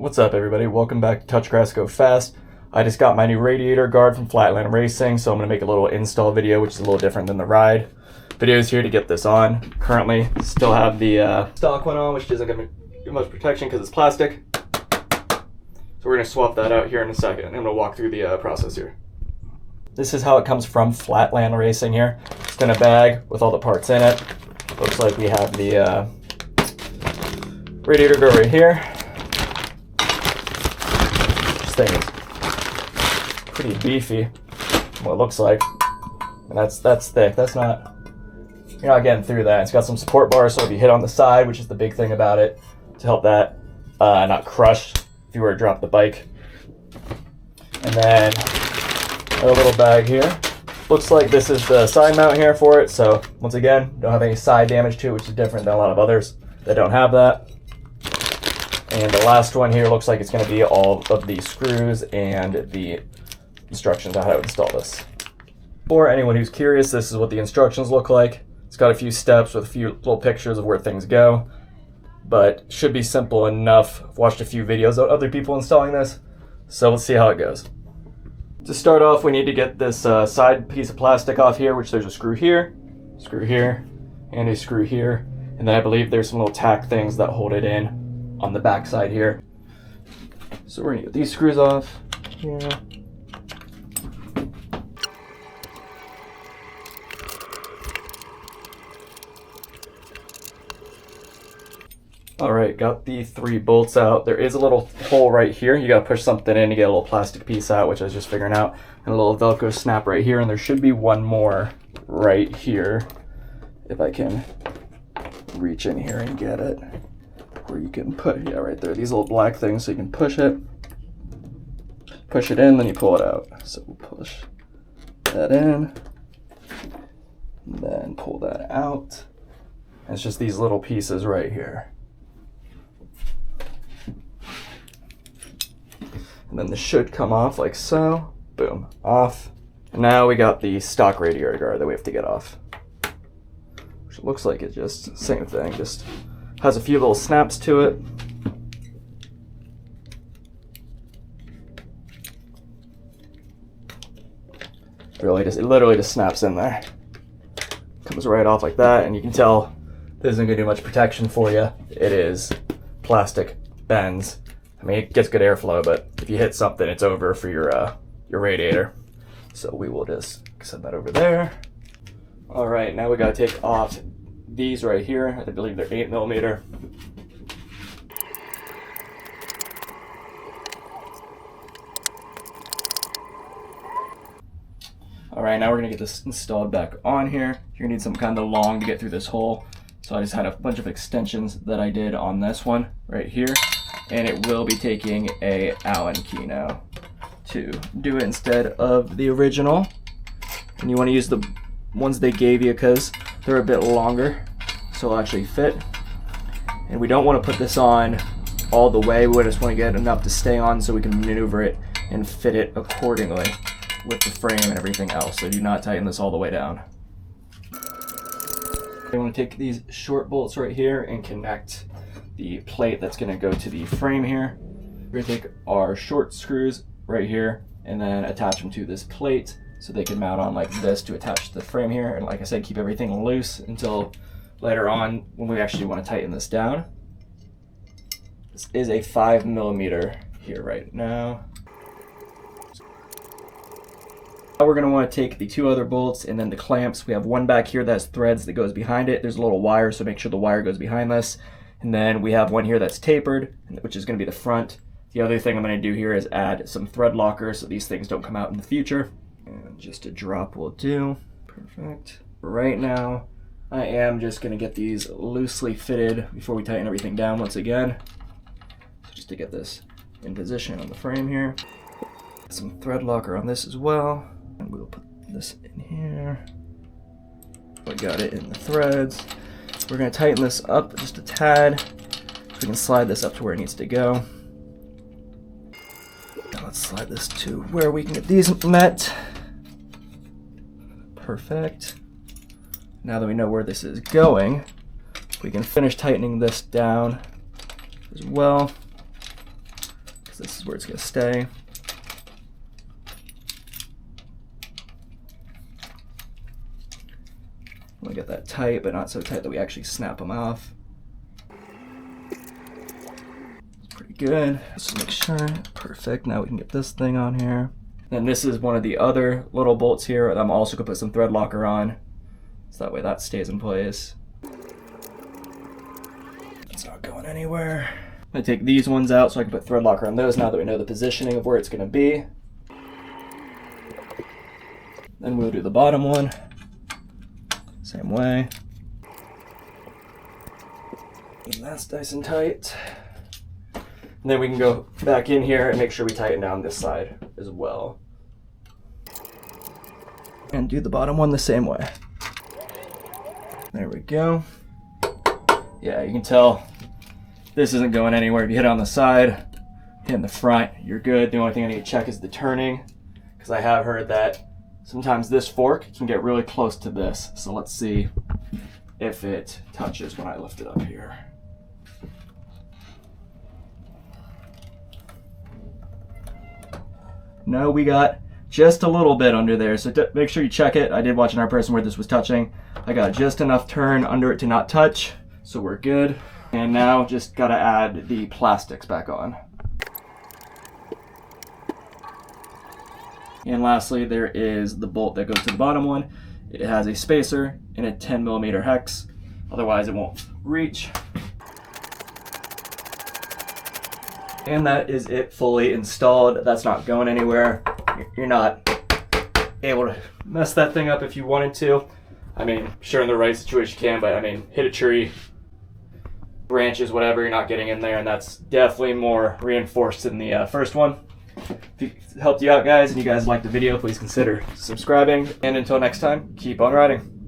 What's up, everybody? Welcome back to Touch Grass Go Fast. I just got my new radiator guard from Flatland Racing, so I'm going to make a little install video, which is a little different than the ride videos here to get this on. Currently, still have the stock one on, which isn't going to give much protection because it's plastic. So we're going to swap that out here in a second. I'm going to walk through the process here. This is how it comes from Flatland Racing here. It's in a bag with all the parts in it. Looks like we have the radiator guard right here. This thing is pretty beefy, what it looks like, and that's thick. That's not, you're not getting through that. It's got some support bars, so if you hit on the side, which is the big thing about it, to help that not crush if you were to drop the bike. And then a little bag here. Looks like this is the side mount here for it. So once again, don't have any side damage to it, which is different than a lot of others that don't have that. And the last one here looks like it's going to be all of the screws and the instructions on how to install this. For anyone who's curious, this is what the instructions look like. It's got a few steps with a few little pictures of where things go, but should be simple enough. I've watched a few videos of other people installing this, so let's see how it goes. To start off, we need to get this side piece of plastic off here, which there's a screw here, and a screw here. And then I believe there's some little tack things that hold it in on the back side here. So we're gonna get these screws off here. All right, got the 3 bolts out. There is a little hole right here. You gotta push something in to get a little plastic piece out, which I was just figuring out. And a little Velcro snap right here, and there should be one more right here. If I can reach in here and get it. Where you can put, yeah, right there, these little black things, so you can push it in, then you pull it out. So we'll push that in, then pull that out. And it's just these little pieces right here. And then this should come off like so. Boom, off. And now we got the stock radiator guard that we have to get off. Which looks like it's just same thing, just has a few little snaps to it. It literally just snaps in there. Comes right off like that, and you can tell this isn't gonna do much protection for you. It is plastic, bends. I mean, it gets good airflow, but if you hit something, it's over for your radiator. So we will just set that over there. All right, now we gotta take off these right here. I believe they're 8mm. All right, now we're gonna get this installed back on here. You're gonna need some kind of long to get through this hole. So I just had a bunch of extensions that I did on this one right here. And it will be taking a Allen key now to do it instead of the original. And you wanna use the ones they gave you because they're a bit longer, so it'll actually fit. And we don't want to put this on all the way. We just want to get enough to stay on so we can maneuver it and fit it accordingly with the frame and everything else. So do not tighten this all the way down. We want to take these short bolts right here and connect the plate that's going to go to the frame here. We're going to take our short screws right here and then attach them to this plate, so they can mount on like this to attach to the frame here. And like I said, keep everything loose until later on when we actually want to tighten this down. This is a 5mm here right now. Now we're going to want to take the 2 other bolts and then the clamps. We have one back here that has threads that goes behind it. There's a little wire, so make sure the wire goes behind this. And then we have one here that's tapered, which is going to be the front. The other thing I'm going to do here is add some thread lockers so these things don't come out in the future. And just a drop will do. Perfect. Right now, I am just going to get these loosely fitted before we tighten everything down once again. So just to get this in position on the frame here. Some thread locker on this as well. And we'll put this in here. We got it in the threads. We're going to tighten this up just a tad so we can slide this up to where it needs to go. Now let's slide this to where we can get these met. Perfect. Now that we know where this is going, we can finish tightening this down as well. because this is where it's going to stay. I want to get that tight, but not so tight that we actually snap them off. It's pretty good. Just make sure. Perfect. Now we can get this thing on here. And this is one of the other little bolts here that I'm also going to put some thread locker on, so that way that stays in place. It's not going anywhere. I'm going to take these ones out so I can put thread locker on those now that we know the positioning of where it's going to be. Then we'll do the bottom one. Same way. And that's nice and tight. And then we can go back in here and make sure we tighten down this side as well. And do the bottom one the same way. There we go. Yeah, you can tell this isn't going anywhere. If you hit it on the side, hit in the front, you're good. The only thing I need to check is the turning, because I have heard that sometimes this fork can get really close to this. So let's see if it touches when I lift it up here. No, we got just a little bit under there. So make sure you check it. I did watch another person where this was touching. I got just enough turn under it to not touch. So we're good. And now just gotta add the plastics back on. And lastly, there is the bolt that goes to the bottom one. It has a spacer and a 10mm hex. Otherwise it won't reach. And that is it fully installed. That's not going anywhere. You're not able to mess that thing up if you wanted to. I mean, sure, in the right situation you can, but I mean, hit a tree, branches, whatever, you're not getting in there, and that's definitely more reinforced than the first one. If it helped you out, guys, and you guys liked the video, please consider subscribing. And until next time, keep on riding.